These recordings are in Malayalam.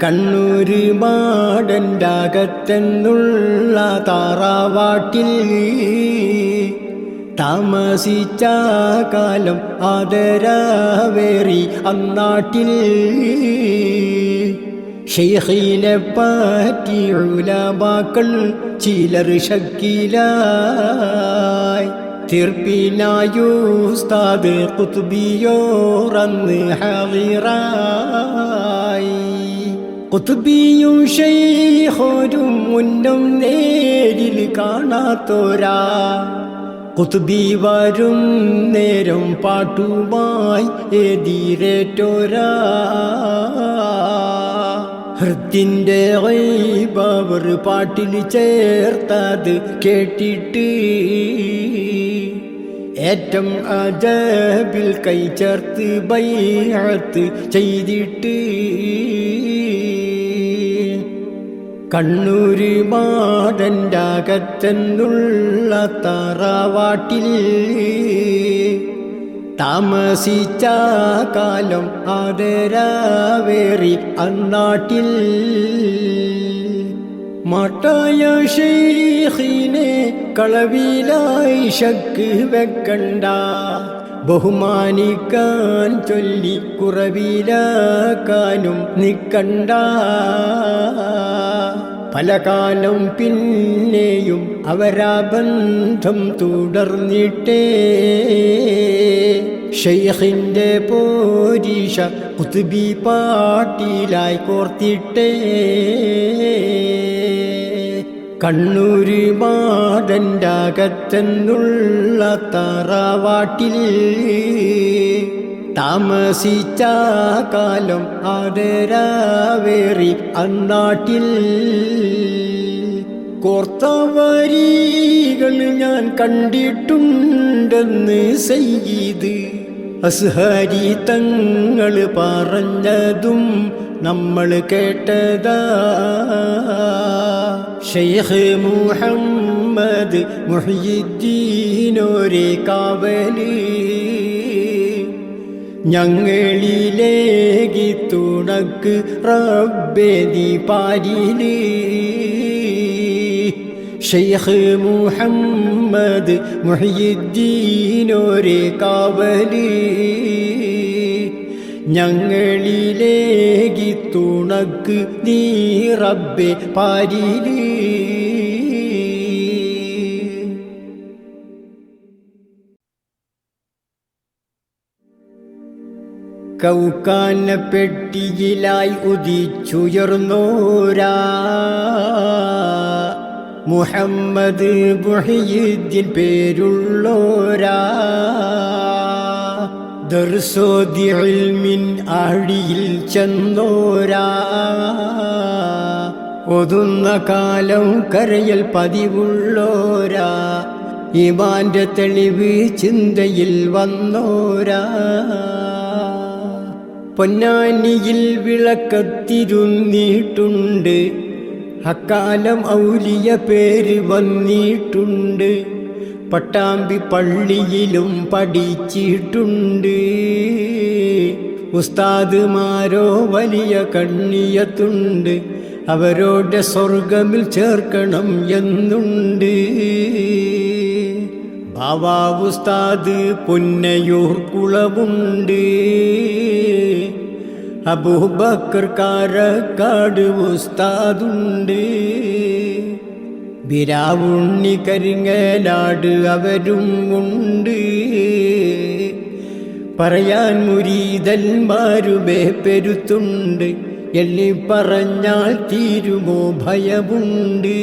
കണ്ണൂര് മാടൻ്റെ അകത്തെന്നുള്ള താറാവാട്ടിൽ താമസിച്ച കാലം ആദരവേറി അന്നാട്ടിൽ ശൈഖിനെ പറ്റി ഉലമാക്കൾ ചിലർ ശക്കിലായി തീർപ്പിനായു ഉസ്താദ് ഖുത്ബിയോറന്ന് ഹാളിറായി. ഖുത്ബിയും ശൈഖോരും മുന്നും നേരിൽ കാണാത്തോരാ, ഖുത്ബി വരും നേരം പാട്ടുമായി എതിരേറ്റോരാ. ഹൃത്തിൻ്റെ ഗൈബവർ പാട്ടിൽ ചേർത്തത് കേട്ടിട്ട് ഏറ്റം അജബിൽ കൈ ചേർത്ത് ബൈഅത്ത് ചെയ്തിട്ട് കണ്ണൂര് മാടൻ്റെ അകത്തെന്നുള്ള തറവാട്ടിൽ താമസിച്ച കാലം ആദരവേറി അന്നാട്ടിൽ. മട്ടായ ശൈഖിനെ കളവിലായി ശക്ക് വെക്കണ്ട, ബഹുമാനിക്കാൻ ചൊല്ലി കുറവിലാക്കാനും നിക്കണ്ട. പല കാലം പിന്നെയും അവരാ ബന്ധം തുടർന്നിട്ടേ ശൈഖിൻ്റെ പോരീഷ ഖുത്ബി പാട്ടിലായി കോർത്തിട്ടേ. കണ്ണൂര് മാടൻ്റെ അകത്തെന്നുള്ള തറവാട്ടിൽ താമസിച്ച കാലം ആദരവേറി അന്നാട്ടിൽ. കോർത്ത വരികൾ ഞാൻ കണ്ടിട്ടുണ്ടെന്ന് സയ്യിദ് അസ്ഹരി തങ്ങൾ പറഞ്ഞതും നമ്മൾ കേട്ടതാ. ശൈഖ് മുഹമ്മദ് മുഹ്യിദ്ദീനോരെ കാവല് ഞങ്ങളിലേക്ക് തുണക്ക് റബ്ബേ നീ പാരില്. ശൈഖ് മുഹമ്മദ് മുഹ്യിദ്ദീനോരെ കാവല് ഞങ്ങളിലേക്ക് തുണക്ക് നീ റബ്ബേ പാരില്. കൗക്കാന പെട്ടിയിലായി ഉദിച്ചുയർന്നോരാ മുഹമ്മദ് മുഹ്യിദ്ദീൻ പേരുള്ളോരാ. ദർസോദി ഇൽമിൻ ആഴിയിൽ ചെന്നോരാ, ഒതുന്ന കാലം കരയൽ പതിവുള്ളോരാ. ഈമാന്റെ തെളിവ് ചിന്തയിൽ വന്നോരാ. പൊന്നാനിയിൽ വിളക്കത്തിരുന്നിട്ടുണ്ട്, അക്കാലം ഔലിയ പേര് വന്നിട്ടുണ്ട്. പട്ടാമ്പി പള്ളിയിലും പഠിച്ചിട്ടുണ്ട്. ഉസ്താദുമാരോ വലിയ കണ്ണിയത്തുണ്ട്, അവരോടെ സ്വർഗമിൽ ചേർക്കണം എന്നുണ്ട്. ബാവാ ഉസ്താദ് പുന്നയൂർ കുളമുണ്ട്, അബൂബക്കർ കാരക്കാട് ഉസ്താദുണ്ട്. ബിരാവുണ്ണി കരിങ്ങനാട് അവരും ഉണ്ട്. പറയാൻ മുരീദന്മാരുമേ പെരുത്തുണ്ട്, എണ്ണി പറഞ്ഞാൽ തീരുമോ ഭയമുണ്ട്.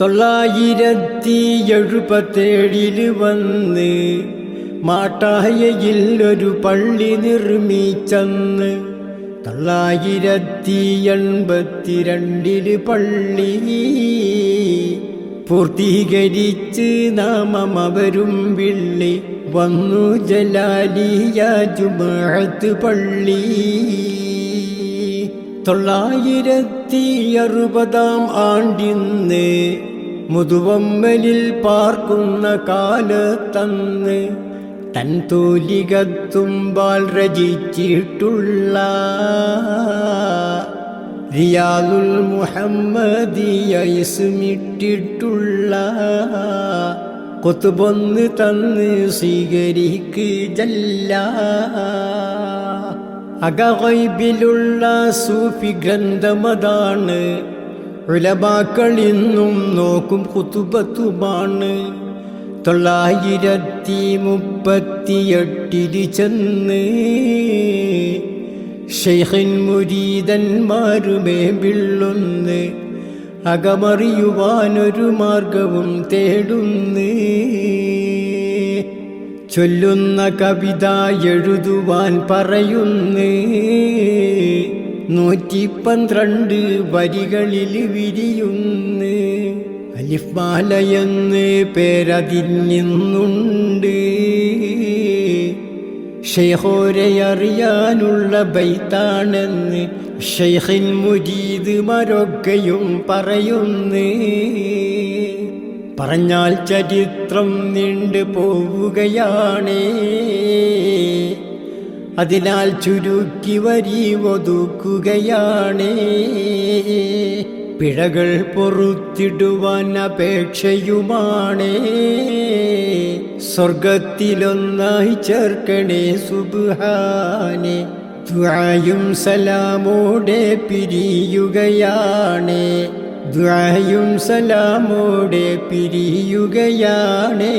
977 വന്ന് മാട്ടായയിൽ ഒരു പള്ളി നിർമ്മിച്ചന്ന്. 982 പള്ളി പൂർത്തീകരിച്ച് നാമം അവരും വിള്ളി വന്നു. ജലാലിയ ജുമുഅത്ത് പള്ളി 960 ആണ്ടിന്ന് മുതുവമ്മലിൽ പാർക്കുന്ന കാലത്തന്ന് തൻ തൂലികത്തുമ്പാൽ രചിച്ചിട്ടുള്ള റിയാദുൽ മുഹമ്മദിയ ഇസ്മിട്ടിട്ടുള്ള ഖുത്ബൊന്ന് തന്ന് സ്വീകരിക്ക് ജല്ല. അഗൈബിലുള്ള സൂഫി ഗ്രന്ഥമതാണ്, ഉലമാക്കളിന്നും നോക്കും ഖുതുബത്തുമാണ്. 938 ചെന്ന് ശൈഖിൻ മുരീദന്മാരുമേ ബിള്ളുന്ന്, അകമറിയുവാനൊരു മാർഗവും തേടുന്ന്. ചൊല്ലുന്ന കവിത എഴുതുവാൻ പറയുന്ന്, 112 വരികളിൽ വിരിയുന്ന്. അലിഫ് മാലയെന്ന് പേരതിന്നുണ്ട്, ശൈഖോരെ അറിയാനുള്ള ബൈത്താണെന്ന് ശൈഖിൻ മുരീദുമാരൊക്കെയും പറയുന്നേ. പറഞ്ഞാൽ ചരിത്രം നീണ്ടു പോവുകയാണേ, അതിനാൽ ചുരുക്കി വരി ഒതുക്കുകയാണേ. പിഴകൾ പൊറുത്തിടുവാൻ അപേക്ഷയുമാണേ, സ്വർഗത്തിലൊന്നായി ചേർക്കണേ സുബ്ഹാനേ. ദുആയും സലാമോടെ പിരിയുകയാണേ, ദുആയും സലാമോടെ പിരിയുകയാണേ.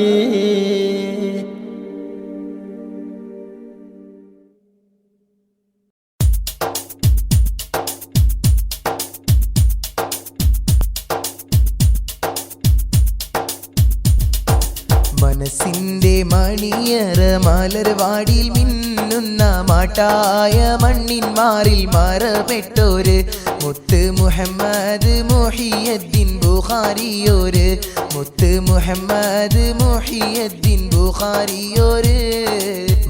മനസ്സിന്റെ മണിയറ മലർവാടിയിൽ മിന്നുന്ന മാട്ടായ മണ്ണിന്മാരിൽ മറപ്പെട്ടോര് മുത്ത് മുഹമ്മദ് മുഹിയദ്ദീൻ ബുഖാരിയോര്, മുത്ത് മുഹമ്മദ് മുഹിയദ്ദീൻ ബുഖാരിയോര്.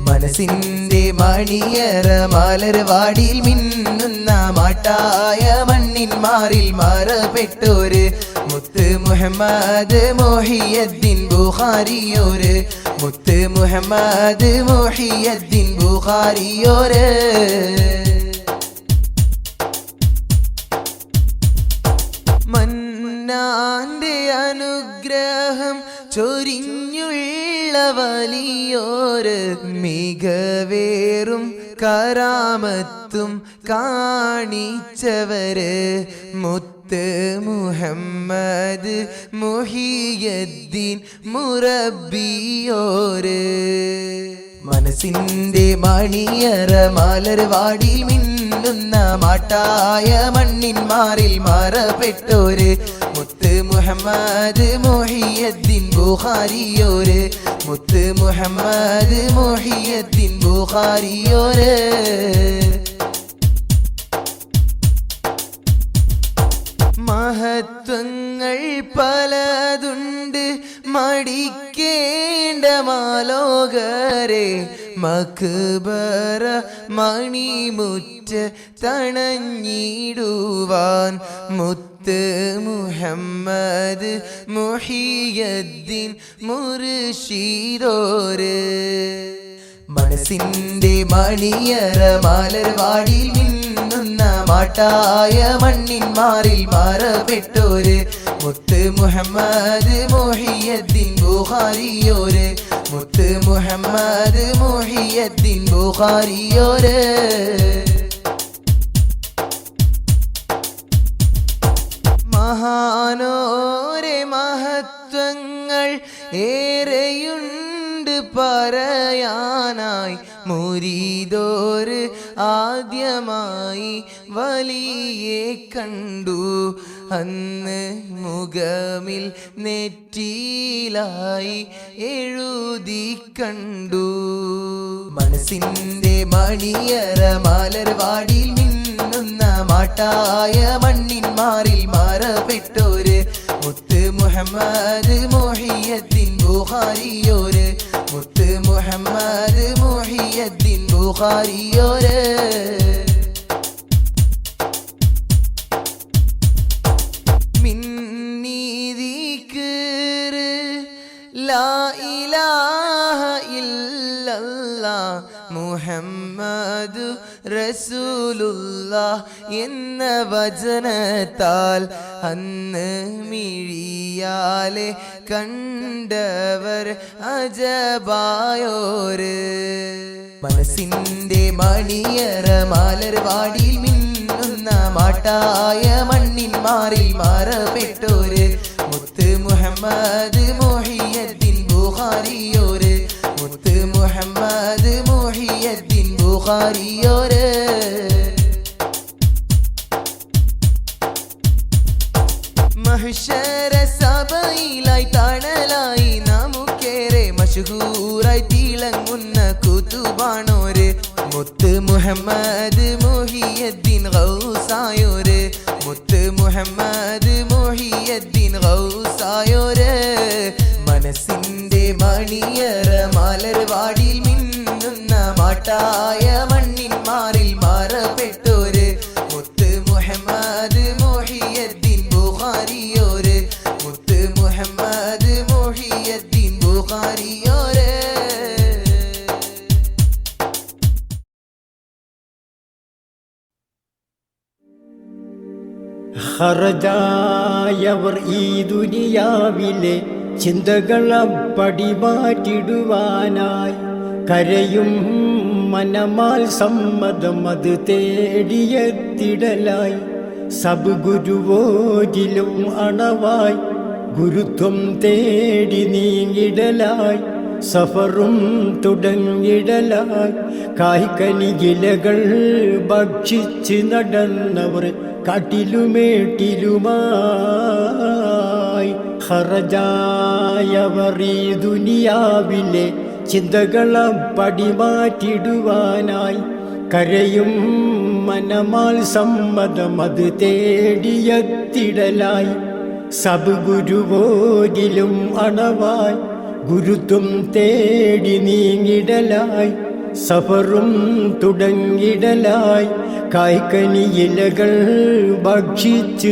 മനസ്സിന്റെ മണിയറ മലർവാടിയിൽ മിന്നുന്ന മാട്ടായ മണ്ണിന്മാരിൽ മറപ്പെട്ടോര് മുത്ത് മുഹമ്മദ് മുഹിയദ്ദീൻ ബുഖാരിയോര്, മുത്ത് മുഹമ്മദ് മുഹിയദ്ദീൻ ബുഖാരിയോര്. മന്നാന്റെ അനുഗ്രഹം ചൊരിഞ്ഞുള്ള വലിയോര്, മികവേറും കറാമത്തും കാണിച്ചവര് മുത്ത് മുഹമ്മദ് മുഹിയദ്ദീൻ മുറബിയോര്. മനസ്സിന്റെ മണിയറ മലർവാടിയിൽ മിന്നുന്ന മാട്ടായ മണ്ണിന്മാരിൽ മറപ്പെട്ടോര് മുത്ത് മുഹമ്മദ് മുഹിയദ്ദീൻ ബുഖാരിയോര്, മുത്ത് മുഹമ്മദ് മുഹിയദ്ദീൻ ബുഖാരിയോര്. മഹത്വങ്ങൾ പലതുണ്ട് മടിക്കേണ്ട മാലോകരെ, മക്ബറ മണിമുറ്റ തണഞ്ഞിടുവാൻ മുത്ത് മുഹമ്മദ് മുഹിയദ്ദീൻ മുർശിദോര്. മനസ്സിന്റെ മണിയറ മലർവാടിയിൽ മിന്നുന്ന മാട്ടായ മണ്ണിന്മാരിൽ മറപ്പെട്ടോര് മുത്ത് മുഹമ്മദ് മുഹിയദ്ദീൻ ബുഖാരിയോര്, മുത്ത് മുഹമ്മദ് മുഹിയദ്ദീൻ ബുഖാരിയോര്. മഹാനോരെ മഹത്വങ്ങൾ ഏറെയുണ്ട് പറയാനായി, മുരീദോര് ആദ്യമായി വലിയെ കണ്ടു അന്ന് മുഖമിൽ നെറ്റിയിലായി എഴുതി കണ്ടു. മനസ്സിന്റെ മണിയറ മലർവാടിയിൽ മിന്നുന്ന മാട്ടായ മണ്ണിന്മാരിൽ മറപ്പെട്ടോര് മുത്ത് മുഹമ്മദ് മുഹിയദ്ദീൻ ബുഖാരിയോര്, മുത്ത് മുഹമ്മദ് മുഹിയദ്ദീൻ ബുഖാരിയോര്. മിന്നീദിക്ർ ലാ ഇലാഹ ഇല്ല മുഹമ്മദു റസൂലുള്ള എന്ന വചനത്താൽ അന്ന് മിഴിയാലെ കണ്ടവർ അജബായോര് മനസ്സിന്റെ മണിയറ മാലർവാടിയിൽ മിന്നുന്ന മാട്ടായ മണ്ണിൻ മാറിൽ മാറപ്പെട്ടോര് മുത്ത് മുഹമ്മദ് മുഹിയദ്ദീൻ ബുഖാരിയോര് മുത്ത് മുഹമ്മദ് മുഹിയദ്ദീൻ ബുഖാരിയോര് മഹ്ശര സഭയിലായി തണലായി നമുക്കേറെ മശഹൂറായി തിളങ്ങുന്ന കുതുബാണോര് മുത്ത് മുഹമ്മദ് മുഹിയദ്ദീൻ ഗൗസായോര് മുത്ത് മുഹമ്മദ് മുഹിയദ്ദീൻ ഗൗസായോര് മനസ്സിന്റെ മണിയറ മാലർവാടിയിൽ മിന്നുന്ന മാട്ടായ മണ്ണിൻ മാറിൽ മാറപ്പെട്ടോര് മുത്ത് മുഹമ്മദ് മുഹിയദ്ദീൻ ബുഖാരിയോര് മുത്ത് മുഹമ്മദ് മുഹിയദ്ദീൻ ബുഖാരിയോര് ഹറജായവർ ഈ ദുനിയാവിലെ ചിന്തകളപ്പടി മാറ്റിടുവാനായി കരയും മനമാൽ സമ്മതം അത് തേടിയെത്തിടലായി സബ് ഗുരുവോരിലും അണവായി ഗുരുത്വം തേടി നീങ്ങിടലായി സഫറും തുടങ്ങിടലായി കായ്ക്കനികിലകൾ ഭക്ഷിച്ച് നടന്നവർ കാട്ടിലുമേട്ടിലുമായി ഹറജായവർ ഈ ദുനിയാവിലെ ചിന്തകളപ്പടി മാറ്റിടുവാനായി കരയും മനമാൽ സമ്മതം അത് തേടിയെത്തിടലായി സബ് ഗുരുവോരിലും അണവായി ഗുരുത്വം തേടി നീങ്ങിടലായി സഫറും തുടങ്ങിടലായി കായ്ക്കനിയിലകൾ ഭക്ഷിച്ച്